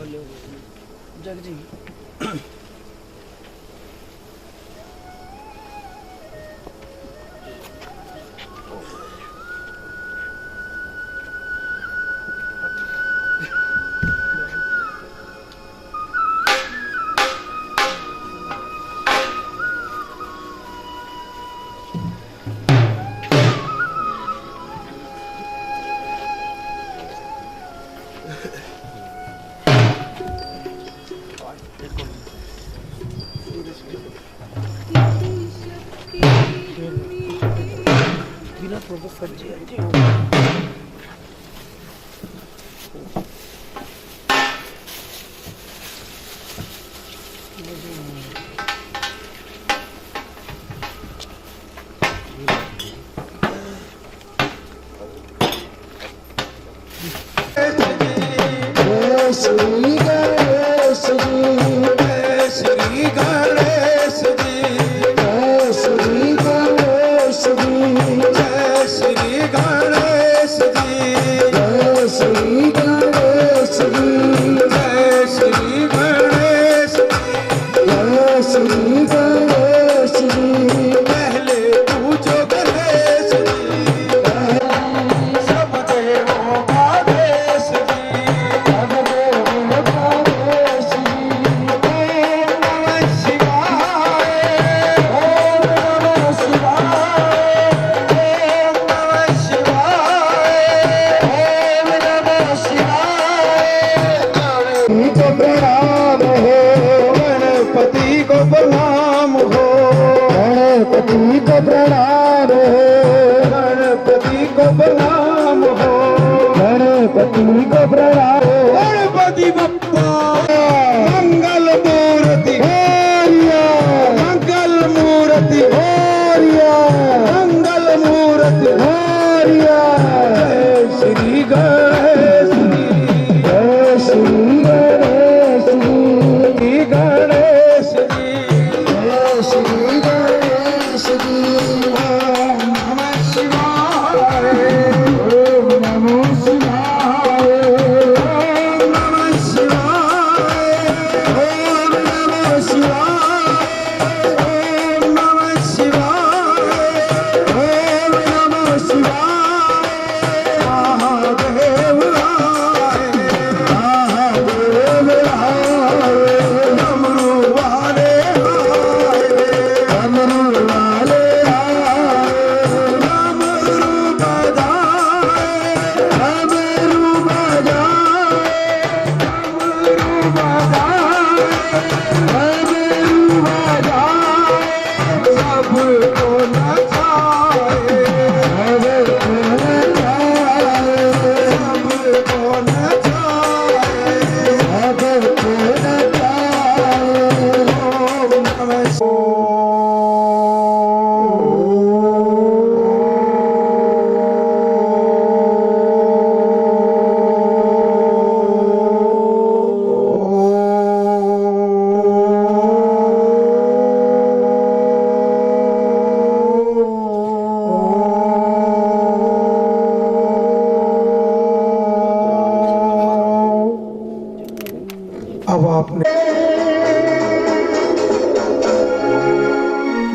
बोले जग जी बिना प्रभु सज्जी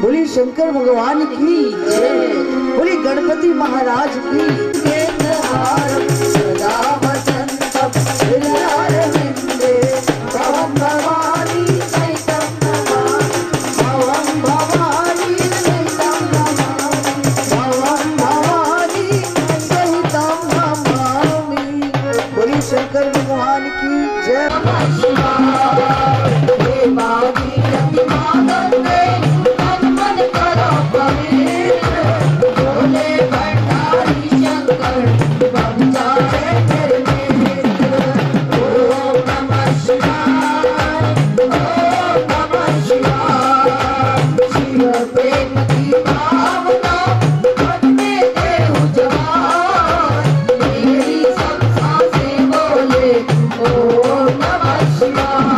बोली शंकर भगवान की जय, बोली गणपति महाराज की बोली शंकर भगवान की जय। Oh, Namah Shivaya.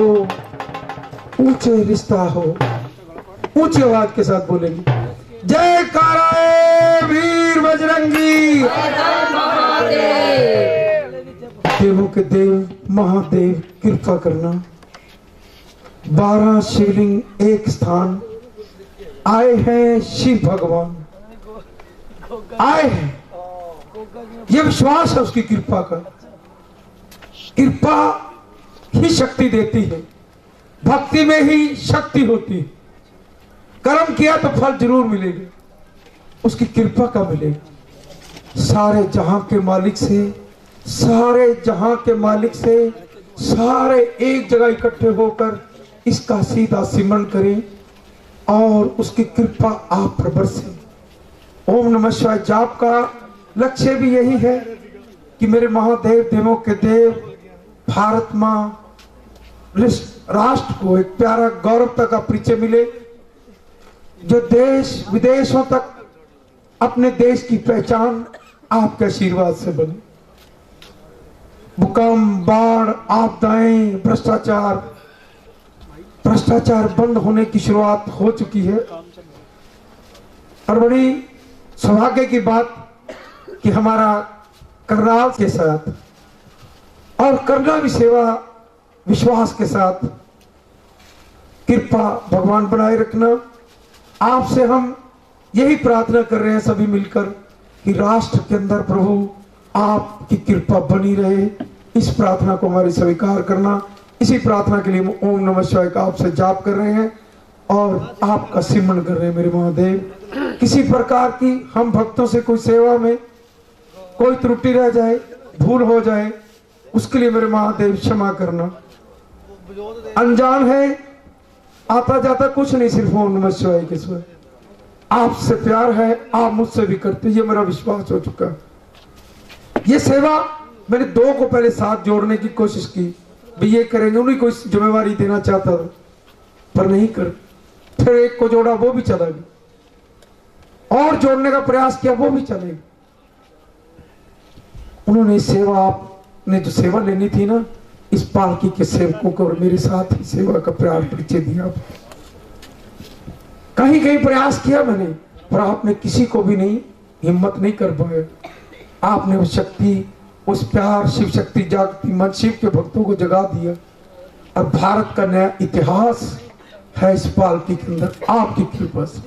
हो, ऊंचे रिश्ता हो। ऊंची आवाज के साथ बोलेंगे, जयकारा वीर बजरंगी। देवों के देव महादेव कृपा करना। 12 शिवलिंग एक स्थान आए हैं, शिव भगवान आए हैं। ये विश्वास है उसकी कृपा का। कृपा ही शक्ति देती है, भक्ति में ही शक्ति होती है। कर्म किया तो फल जरूर मिलेगा, उसकी कृपा का मिलेगा। सारे जहां के मालिक से, सारे जहां के मालिक से सारे एक जगह इकट्ठे होकर इसका सीधा सिमरन करें और उसकी कृपा आप पर बरसे। ओम नमः शिवाय जाप का लक्ष्य भी यही है कि मेरे महादेव देवों के देव भारत मां राष्ट्र को एक प्यारा गौरवता का परिचय मिले, जो देश विदेशों तक अपने देश की पहचान आपके आशीर्वाद से बने। भूकंप, बाढ़, आपदाएं, भ्रष्टाचार बंद होने की शुरुआत हो चुकी है। और बड़ी सौभाग्य की बात कि हमारा करनाल के साथ और करना भी सेवा विश्वास के साथ कृपा भगवान बनाए रखना। आपसे हम यही प्रार्थना कर रहे हैं सभी मिलकर कि राष्ट्र के अंदर प्रभु आपकी कृपा बनी रहे। इस प्रार्थना को हमारी स्वीकार करना। इसी प्रार्थना के लिए हम ओम नमः शिवाय का आपसे जाप कर रहे हैं और आपका सिमरन कर रहे हैं। मेरे महादेव, किसी प्रकार की हम भक्तों से कोई सेवा में कोई त्रुटि रह जाए, भूल हो जाए, उसके लिए मेरे महादेव क्षमा करना। अनजान है, आता जाता कुछ नहीं, सिर्फ ओम नमः शिवाय के सिवा। आपसे प्यार है, आप मुझसे भी करते, ये मेरा विश्वास हो चुका है। ये सेवा मैंने 2 को पहले साथ जोड़ने की कोशिश की, भी ये करेंगे, उन्हीं को जिम्मेवारी देना चाहता था पर नहीं कर। फिर एक को जोड़ा, वो भी चला गया, और जोड़ने का प्रयास किया, वो भी चले गए। उन्होंने सेवा, आपने जो सेवा लेनी थी ना, इस पालकी के सेवकों को और मेरे साथ ही सेवा का प्यार परिचय दिया। कहीं कहीं प्रयास किया मैंने, पर आपने किसी को भी नहीं हिम्मत नहीं कर पाए। आपने उस शक्ति, उस प्यार, शिव शक्ति जागती मन, शिव के भक्तों को जगा दिया और भारत का नया इतिहास है इस पालकी के अंदर आपकी कृपा से।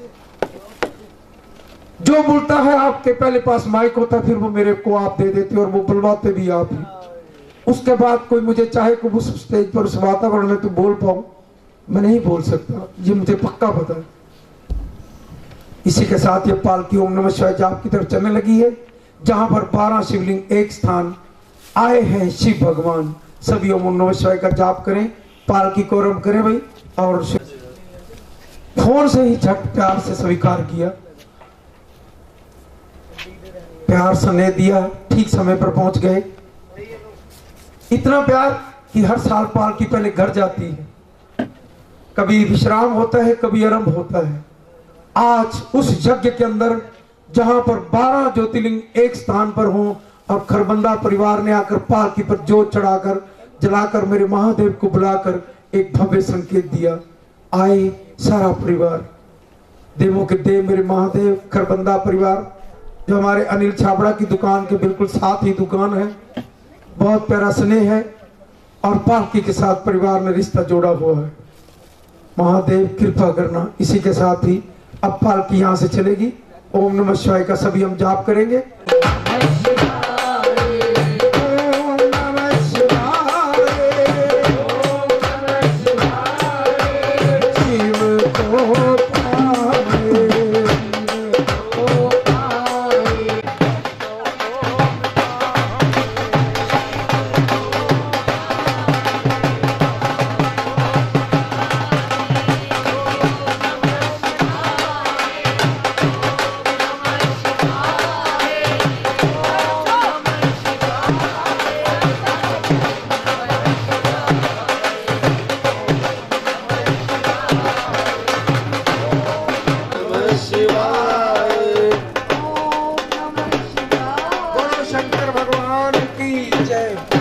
जो बोलता है आपके पहले पास माइक होता, फिर वो मेरे को आप दे देते और वो बुलवाते भी आप ही। उसके बाद कोई मुझे चाहे कि उस स्टेज पर, उस वातावरण में तो बोल पाऊं, मैं नहीं बोल सकता, ये मुझे पक्का पता है। इसी के साथ ये पालकी ओम नमः शिवाय जाप की तरफ चलने लगी है, जहां पर 12 शिवलिंग एक स्थान आए हैं शिव भगवान। सभी ओम नमः शिवाय का जाप करें, पालकी को आरंभ करें भाई। और फोन से ही झट प्यार से स्वीकार किया, प्यार स्नेह दिया, ठीक समय पर पहुंच गए। इतना प्यार कि हर साल पालकी पहले घर जाती है, कभी विश्राम होता है, कभी आरंभ होता है। आज उस यज्ञ के अंदर जहां पर 12 ज्योतिर्लिंग एक स्थान पर हों और खरबंदा परिवार ने आकर पालकी पर जोत चढ़ाकर जलाकर मेरे महादेव को बुलाकर एक भव्य संकेत दिया। आए सारा परिवार, देवों के देव मेरे महादेव, खरबंदा परिवार, जो हमारे अनिल छाबड़ा की दुकान के बिल्कुल साथ ही दुकान है, बहुत प्यारा स्नेह है और पालकी के साथ परिवार ने रिश्ता जोड़ा हुआ है। महादेव कृपा करना। इसी के साथ ही अब पालकी यहां से चलेगी। ओम नमः शिवाय का सभी हम जाप करेंगे।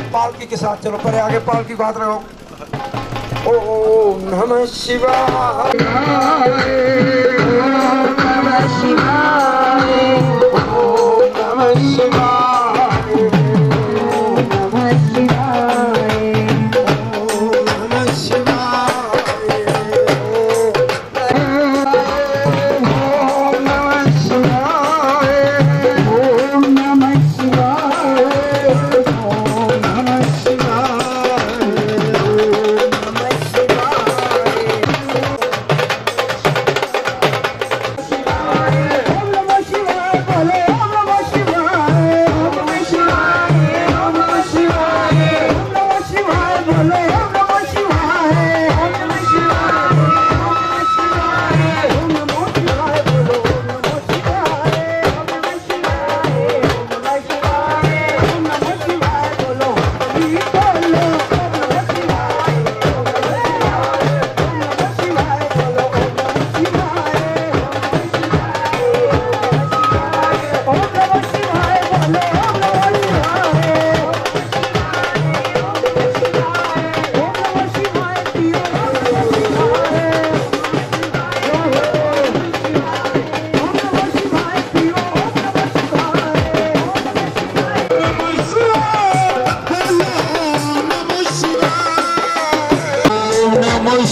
पालकी के साथ चलो, परे आगे पालकी को हाथ लगाओ। ओम नमः शिवाय ओम नमः शिवाय ओम नमः शिवाय ओम नमः शिवाय ओम नमः शिवाय ओम नमः शिवाय ओम नमः शिवाय ओम नमः शिवाय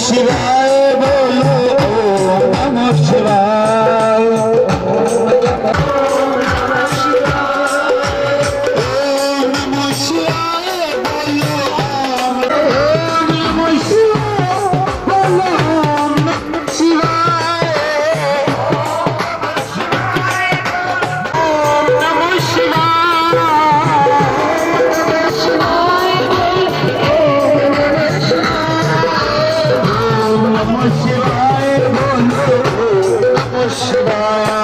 शिवाय बोलो ओम नमः शिवाय ओम नमः शिवाय बोलो ओम नमः शिवाय बोलो ओम नमः शिवाय ओम नमः शिवाय नमः शिवाय बोलो नमः शिवाय नमः शिवाय नमः शिवाय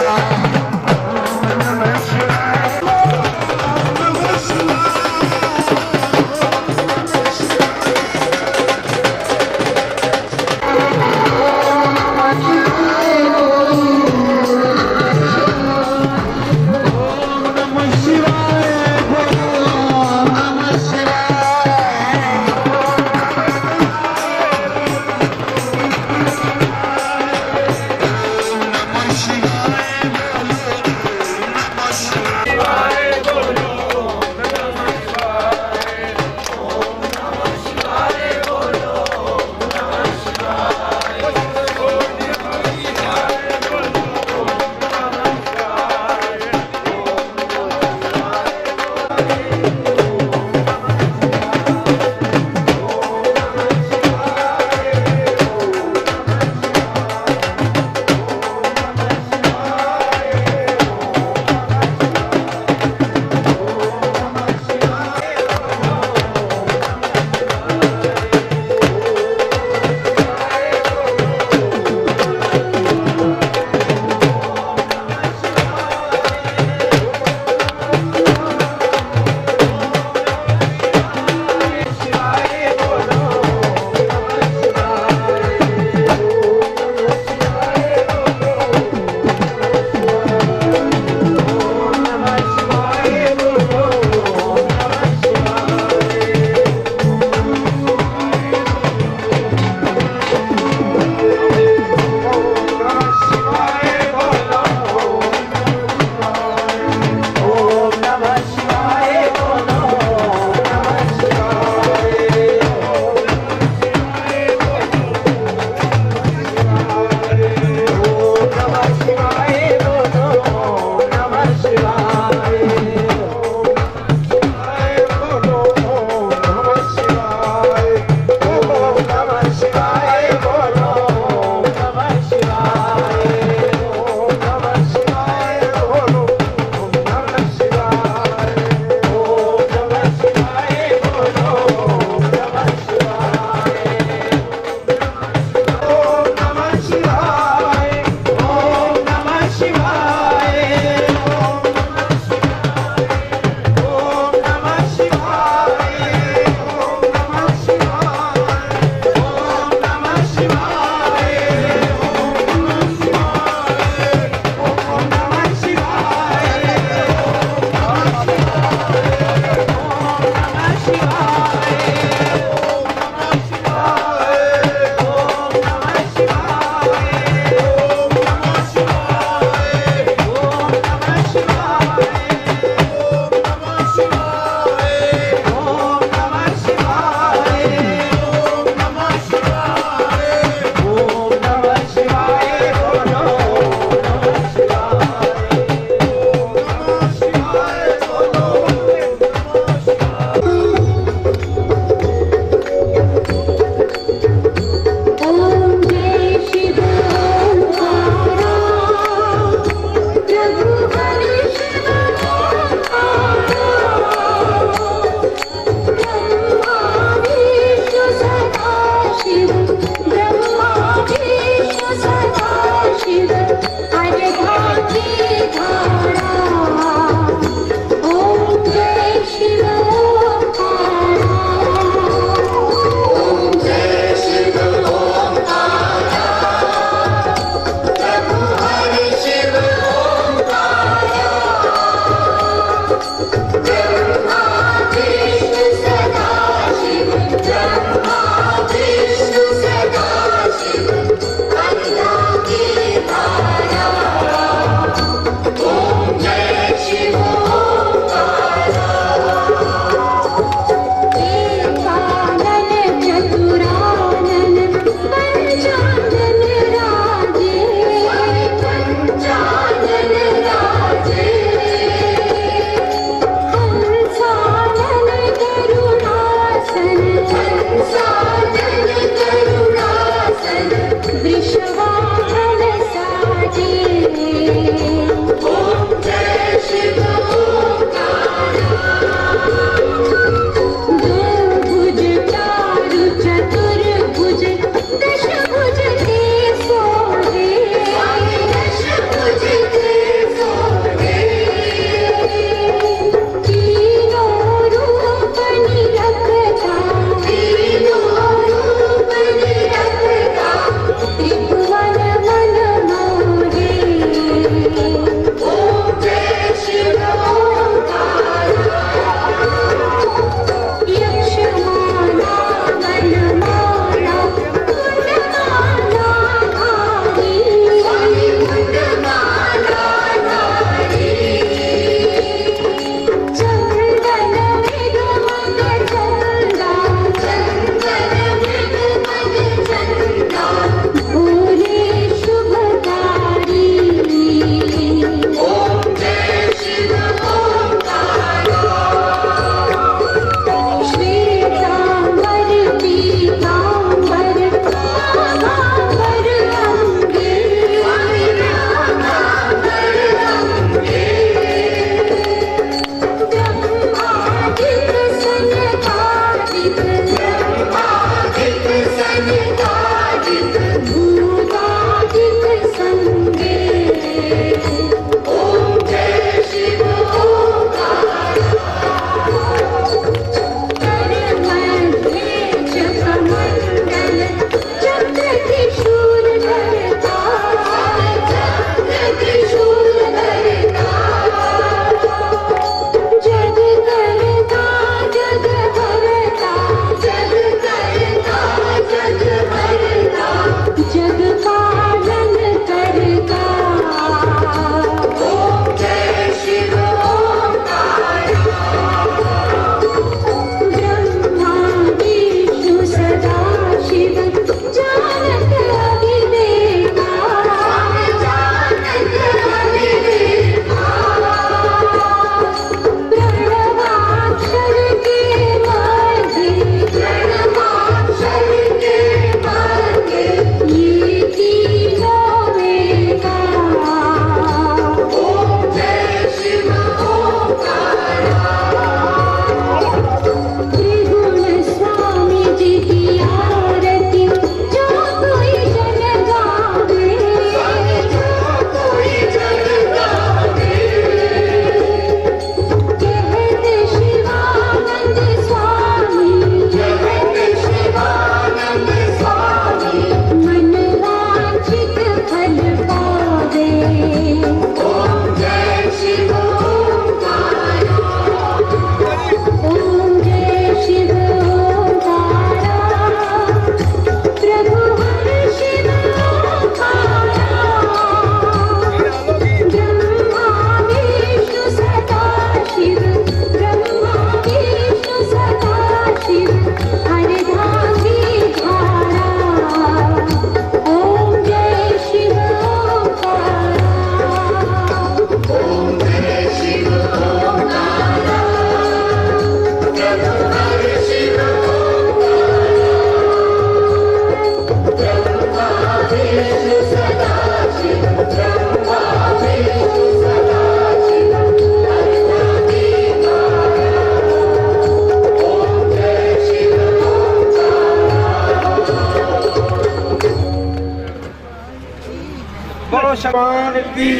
बोलो शबान की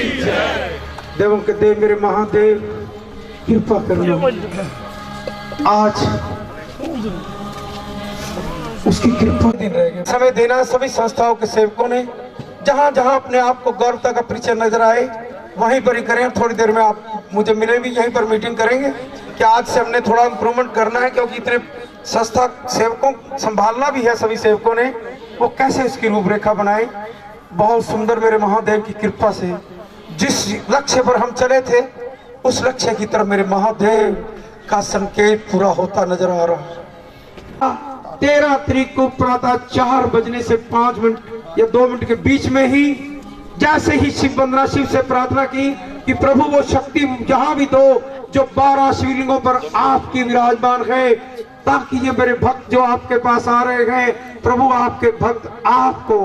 देवों के देव मेरे महादेव कृपा करना। आज उसकी कृपा दिन रहेगा। समय देना सभी संस्थाओं के सेवकों ने जहां जहां अपने आप को गौरवता का परिचय नजर आए वहीं पर ही करें। थोड़ी देर में आप मुझे मिलेंगे, यहीं पर मीटिंग करेंगे कि आज से हमने थोड़ा इम्प्रूवमेंट करना है, क्योंकि इतने संस्था सेवकों संभालना भी है। सभी सेवकों ने वो कैसे उसकी रूपरेखा बनाई। बहुत सुंदर मेरे महादेव की कृपा से जिस लक्ष्य पर हम चले थे उस लक्ष्य की तरफ मेरे महादेव का संकेत पूरा होता नजर आ रहा। 13 तारीख को प्रातः 4 बजने से 5 मिनट या 2 मिनट के बीच में ही जैसे ही शिव वंदना शिव से प्रार्थना की कि प्रभु वो शक्ति जहां भी दो जो 12 शिवलिंगों पर आपकी विराजमान है, ताकि ये मेरे भक्त जो आपके पास आ रहे हैं प्रभु आपके भक्त आपको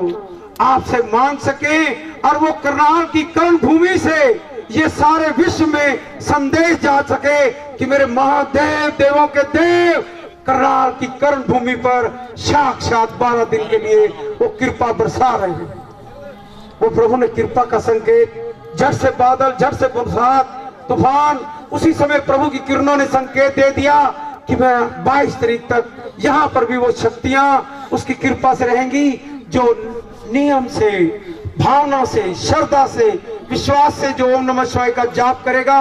आपसे मांग सके और वो करनाल की कर्ण भूमि से ये सारे विश्व में संदेश जा सके कि मेरे महादेव देवों के देव करनाल की कर्ण भूमि पर साक्षात 12 दिन के लिए वो कृपा बरसा रहे हैं। वो प्रभु ने कृपा का संकेत, झट से बादल, झट से बरसात, तूफान, उसी समय प्रभु की किरणों ने संकेत दे दिया कि मैं 22 तारीख तक यहाँ पर भी वो शक्तियां उसकी कृपा से रहेंगी जो नियम से, भावना से, श्रद्धा से, विश्वास से जो ओम नमः शिवाय का जाप करेगा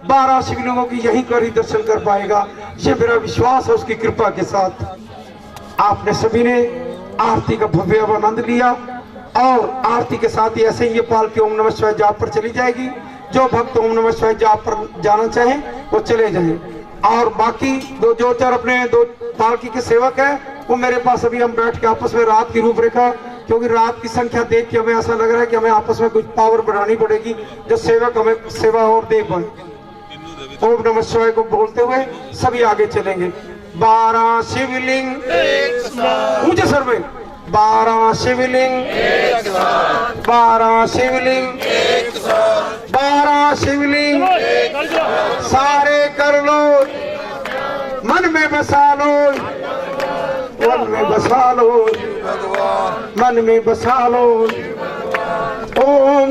12 शिवलिंगों की यहीं कर ही दर्शन कर पाएगा। ये मेरा विश्वास है उसकी कृपा के साथ। आपने सभी ने आरती का भव्य आनंद लिया और आरती के साथ ही ऐसे ही ये पालकी ओम नमः शिवाय जाप पर चली जाएगी। जो भक्त ओम नमः शिवाय जाप पर जाना चाहे वो चले जाएं और बाकी दो चार अपने 2 पालकी के सेवक है वो मेरे पास अभी हम बैठ के आपस में रात की रूपरेखा, क्योंकि रात की संख्या देख के हमें ऐसा लग रहा है कि हमें आपस में कुछ पावर बढ़ानी पड़ेगी जो सेवक हमें सेवा और दे पाए। ओम नमः शिवाय को बोलते हुए सभी आगे चलेंगे। 12 शिवलिंग ऊंचे सर में 12 शिवलिंग 12 शिवलिंग 12 शिवलिंग सारे कर लो, मन में बसा लो, मन में बसा लो, मन में बसा लो। ओम